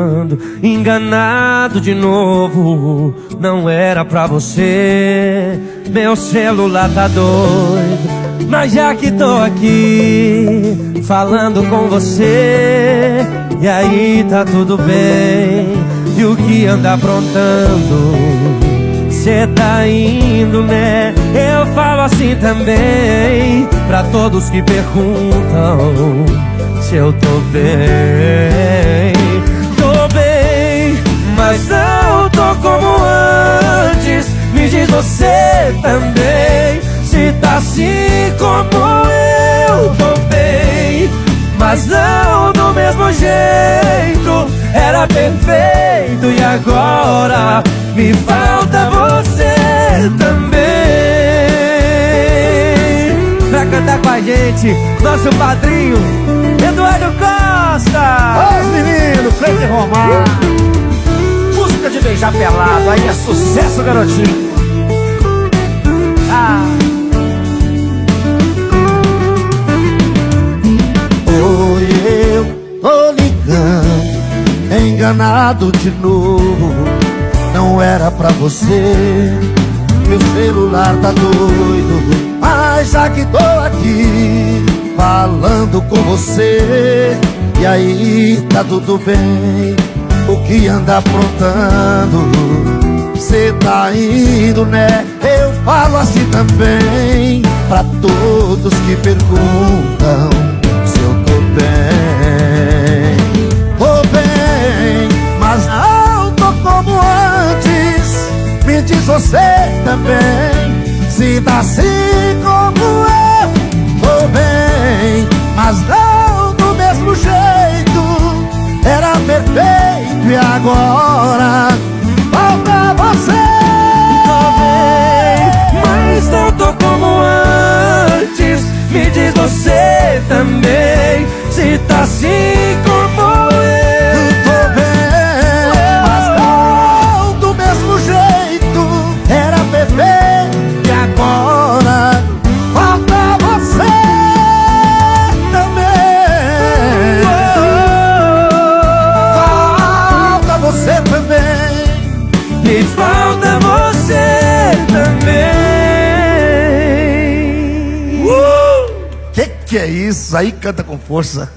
chorando, enganado de novo. Não era pra você, meu celular tá doido. Mas já que tô aqui, falando com você, e aí tá tudo bem. E o que anda aprontando? Cê tá indo, né? Eu falo assim também, pra todos que perguntam se eu tô bem. Tô bem, mas não tô como antes. Me diz você também, se tá assim como eu. Tô bem, mas não do mesmo jeito. Era perfeito e agora me falta você também. Pra cantar com a gente, nosso padrinho Eduardo Costa. Os meninos, Fred Romar. Música de beijar pelado, aí é sucesso, garotinho. Oi, eu tô ligando, enganado de novo. Não era pra você, meu celular tá doido. Mas já que tô aqui, falando com você, e aí tá tudo bem. O que anda aprontando? Cê tá indo, né? Eu falo assim também, pra todos que perguntam se eu tô bem. Tô bem, mas não tô como antes. Me diz você também, se tá assim como eu. Tô bem, mas não do mesmo jeito. Era perfeito e agora falta você. Tô bem, mas não tô como antes. Me diz você também, se tá assim como eu. Tô bem, mas não do mesmo jeito. Era perfeito e agora falta você também. Falta você também. Me falta você também. Que é isso? Aí canta com força.